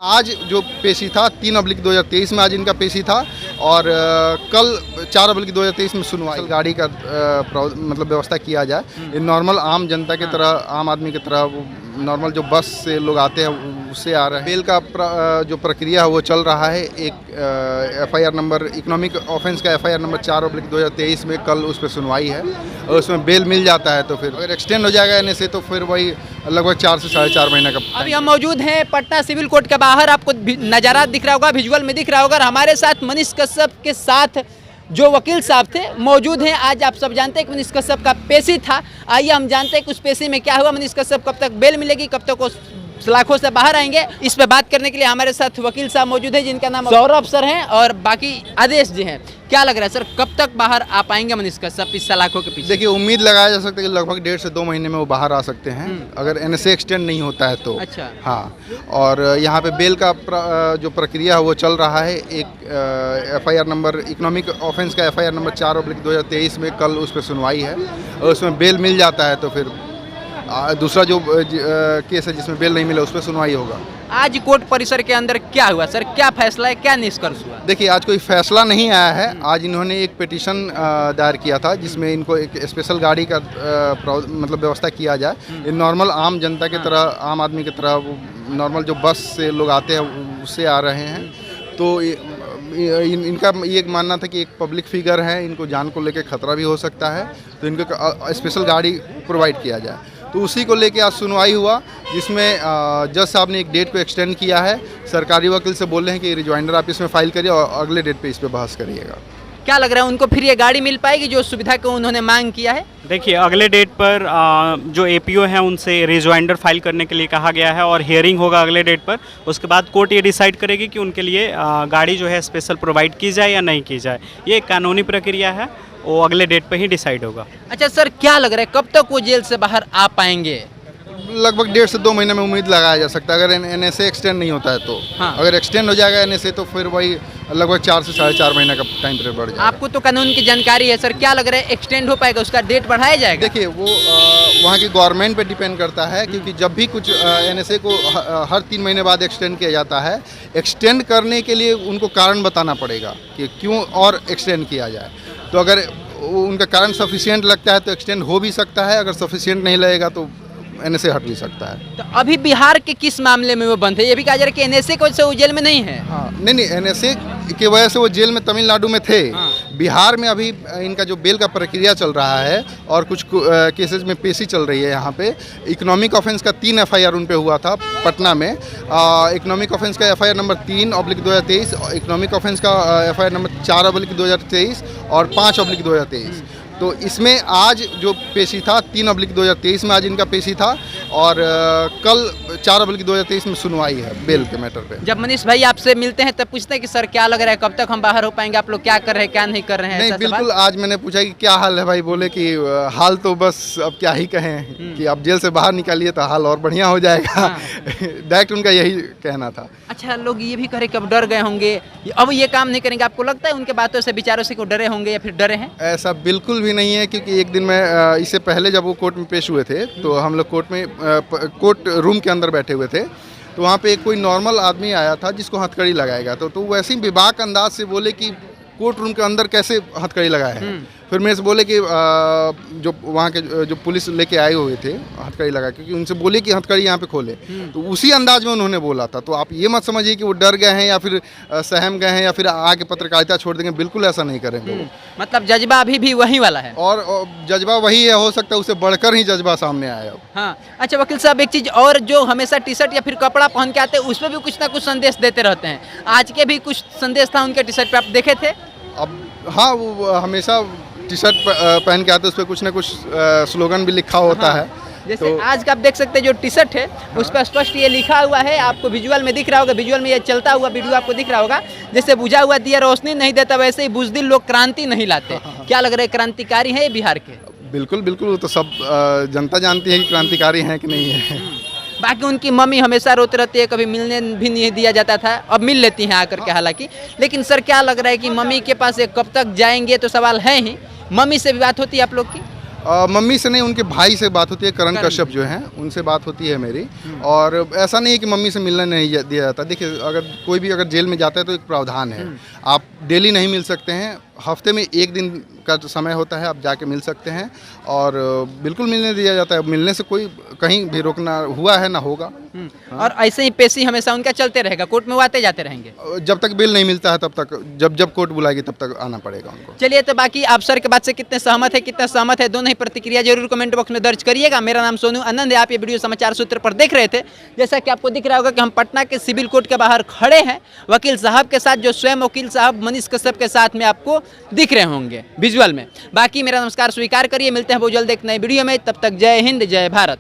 आज जो पेशी था 3/2023 में आज इनका पेशी था और कल 4/2023 में सुनवाई गाड़ी का मतलब व्यवस्था किया जाए। ये नॉर्मल आम जनता की तरह, आम आदमी की तरह नॉर्मल जो बस से लोग आते हैं उससे आ रहे हैं। बेल का जो प्रक्रिया है वो चल रहा है। एक FIR नंबर इकोनॉमिक ऑफेंस का FIR नंबर 4/2023 में कल उस पर सुनवाई है और उसमें बेल मिल जाता है तो फिर अगर एक्सटेंड हो जाएगा NSA तो फिर वही लगभग 4 से 4.5 महीने का। अभी हम मौजूद हैं पटना सिविल कोर्ट के बाहर, आपको नज़ारा दिख रहा होगा, विजुअल में दिख रहा होगा। हमारे साथ मनीष कश्यप के साथ जो वकील साहब थे मौजूद हैं। आज आप सब जानते हैं कि मनीष कश्यप का पेशी था। आइए हम जानते हैं कि उस पेशी में क्या हुआ, मनीष कश्यप कब तक बेल मिलेगी, कब तक वो सलाखों से बाहर आएंगे। इस पे बात करने के लिए हमारे साथ वकील साहब मौजूद हैं जिनका नाम सौरभ सर हैं और बाकी आदेश जी हैं। क्या लग रहा है सर, कब तक बाहर आ पाएंगे मनीष कश्यप इस सलाखों के पीछे? देखिए, उम्मीद लगाया जा सकता है कि लगभग 1.5 से 2 महीने में वो बाहर आ सकते हैं अगर NSA एक्सटेंड नहीं होता है तो। अच्छा। हाँ, और यहाँ पे बेल का जो प्रक्रिया है वो चल रहा है। एक FIR नंबर इकोनॉमिक ऑफेंस का FIR नंबर 4/2023 में कल उस पर सुनवाई है और उसमें बेल मिल जाता है तो फिर दूसरा जो केस है जिसमें बेल नहीं मिला उस पर सुनवाई होगा। आज कोर्ट परिसर के अंदर क्या हुआ सर, क्या फैसला है, क्या निष्कर्ष हुआ? देखिए, आज कोई फैसला नहीं आया है। आज इन्होंने एक पिटीशन दायर किया था जिसमें इनको एक स्पेशल गाड़ी का मतलब व्यवस्था किया जाए। ये नॉर्मल आम जनता की तरह, आम आदमी की तरह नॉर्मल जो बस से लोग आते हैं उससे आ रहे हैं। तो इनका ये मानना था कि एक पब्लिक फिगर है, इनको जान को लेकर खतरा भी हो सकता है तो इनको स्पेशल गाड़ी प्रोवाइड किया जाए। तो उसी को लेके आज सुनवाई हुआ जिसमें जज साहब ने एक डेट को एक्सटेंड किया है। सरकारी वकील से बोल रहे हैं कि रिजॉइंडर आप इसमें फाइल करिए और अगले डेट पे इस पे बहस करिएगा। क्या लग रहा है उनको फिर ये गाड़ी मिल पाएगी जो सुविधा को उन्होंने मांग किया है? देखिए, अगले डेट पर जो APO हैं उनसे रिजॉइंडर फाइल करने के लिए कहा गया है और हियरिंग होगा अगले डेट पर। उसके बाद कोर्ट ये डिसाइड करेगी कि उनके लिए गाड़ी जो है स्पेशल प्रोवाइड की जाए या नहीं की जाए। ये एक कानूनी प्रक्रिया है, वो अगले डेट पर ही डिसाइड होगा। अच्छा सर, क्या लग रहा है कब तक वो जेल से बाहर आ पाएंगे? लगभग 1.5 से 2 महीने में उम्मीद लगाया जा सकता है अगर NSA एक्सटेंड नहीं होता है तो। हाँ। अगर एक्सटेंड हो जाएगा NSA तो फिर वही लगभग 4 से 4.5 महीने का टाइम पीरियड बढ़ जाएगा। आपको तो कानून की जानकारी है सर, क्या लग रहा है एक्सटेंड हो पाएगा, उसका डेट बढ़ाया जाएगा? देखिए, वो वहाँ की गवर्नमेंट पे डिपेंड करता है क्योंकि जब भी कुछ NSA को हर 3 महीने बाद एक्सटेंड किया जाता है, एक्सटेंड करने के लिए उनको कारण बताना पड़ेगा कि क्यों और एक्सटेंड किया जाए। तो अगर उनका कारण सफिशिएंट लगता है तो एक्सटेंड हो भी सकता है, अगर सफिशिएंट नहीं लगेगा तो NSA हट भी सकता है। तो अभी बिहार के किस मामले में वो बंद है? ये भी कहा जा रहा है कि NSA की वजह से वो जेल में नहीं है। हाँ, नहीं, NSA की वजह से वो जेल में तमिलनाडु में थे। हाँ। बिहार में अभी इनका जो बेल का प्रक्रिया चल रहा है और कुछ केसेस में पेशी चल रही है। यहाँ पे इकोनॉमिक ऑफेंस का 3 FIR उन पे हुआ था पटना में। इकोनॉमिक ऑफेंस का FIR नंबर 3/2023, इकोनॉमिक ऑफेंस का FIR नंबर 4/2023 और 5/2023। तो इसमें आज जो पेशी था 3/2023 में आज इनका पेशी था और कल 4/2023 में सुनवाई है बेल के मैटर पे। जब मनीष भाई आपसे मिलते हैं तब पूछते हैं कि सर क्या लग रहा है, कब तक हम बाहर हो पाएंगे, आप लोग क्या कर रहे हैं, क्या नहीं कर रहे हैं? नहीं, बिल्कुल। आज मैंने पूछा कि क्या हाल है भाई, बोले कि हाल तो बस अब क्या ही कहें कि आप जेल से बाहर निकालिए तो हाल और बढ़िया हो जाएगा। डायरेक्ट उनका यही कहना था। अच्छा, लोग ये भी कह कि अब डर गए होंगे, अब ये काम नहीं करेंगे, आपको लगता है उनके बातों से, विचारों से को डरे होंगे या फिर डरे हैं? ऐसा बिल्कुल भी नहीं है क्योंकि एक दिन में इससे पहले जब वो कोर्ट में पेश हुए थे तो हम लोग कोर्ट रूम के अंदर बैठे हुए थे तो वहाँ पे कोई नॉर्मल आदमी आया था जिसको हथकड़ी लगाएगा तो वैसे ही बेबाक अंदाज से बोले कि कोर्ट रूम के अंदर कैसे हथकड़ी लगाए हैं। फिर मेरे से बोले कि जो वहाँ के जो पुलिस लेके आए हुए थे हथकड़ी लगा, क्योंकि उनसे बोले कि हथकड़ी यहाँ पे खोले तो उसी अंदाज में उन्होंने बोला था। तो आप ये मत समझिए कि वो डर गए हैं या फिर सहम गए हैं या फिर आके पत्रकारिता छोड़ देंगे, बिल्कुल ऐसा नहीं करेंगे। मतलब जज्बा अभी भी वही वाला है और जज्बा वही है, हो सकता है उससे बढ़कर ही जज्बा सामने आया। हाँ। अच्छा वकील साहब, एक चीज़ और, जो हमेशा टी-शर्ट या फिर कपड़ा पहन के आते हैं उस पर भी कुछ ना कुछ संदेश देते रहते हैं। आज के भी कुछ संदेश था उनके टी-शर्ट पे, आप देखे थे? अब हाँ, वो हमेशा टी-शर्ट पहन के आते हैं, उस पर कुछ ना कुछ स्लोगन भी लिखा होता है। जैसे तो आज का आप देख सकते हैं जो टी-शर्ट है उस पर स्पष्ट ये लिखा हुआ है, आपको विजुअल में दिख रहा होगा, विजुअल में ये चलता हुआ वीडियो आपको दिख रहा होगा। जैसे बुझा हुआ दिया रोशनी नहीं देता, वैसे ही बुज़दिल लोग क्रांति नहीं लाते। क्या लग रहा है, क्रांतिकारी है बिहार के? बिल्कुल बिल्कुल, वो तो सब जनता जानती है कि क्रांतिकारी हैं कि नहीं है। बाकी उनकी मम्मी हमेशा रोती रहती है, कभी मिलने भी नहीं दिया जाता था, अब मिल लेती हैं आकर के हालांकि। लेकिन सर क्या लग रहा है कि मम्मी के पास कब तक जाएंगे तो सवाल है ही, मम्मी से भी बात होती है आप लोग की? मम्मी से नहीं, उनके भाई से बात होती है, करण कश्यप जो हैं उनसे बात होती है मेरी। और ऐसा नहीं है कि मम्मी से मिलना नहीं दिया जाता। देखिए, अगर कोई भी अगर जेल में जाता है तो एक प्रावधान है, आप डेली नहीं मिल सकते हैं, हफ्ते में एक दिन का समय होता है, आप जाके मिल सकते हैं और बिल्कुल मिलने दिया जाता है। मिलने से कोई कहीं भी रोकना हुआ है ना होगा। और ऐसे ही पेशी हमेशा उनका चलते रहेगा, कोर्ट में वो आते जाते रहेंगे? जब तक बिल नहीं मिलता है तब तक, जब कोर्ट बुलाएगी तब तक आना पड़ेगा उनको। चलिए, तो बाकी आप सर के बात से कितने सहमत है, कितना सहमत है, दोनों ही प्रतिक्रिया जरूर कमेंट बॉक्स में दर्ज करिएगा। मेरा नाम सोनू आनंद है, आप ये वीडियो समाचार सूत्र पर देख रहे थे। जैसा कि आपको दिख रहा होगा कि हम पटना के सिविल कोर्ट के बाहर खड़े हैं वकील साहब के साथ, जो स्वयं वकील साहब मनीष कश्यप के साथ में आपको दिख रहे होंगे विजुअल में। बाकी मेरा नमस्कार स्वीकार करिए, मिलते हैं बहुत जल्द एक नए वीडियो में, तब तक जय हिंद, जय भारत।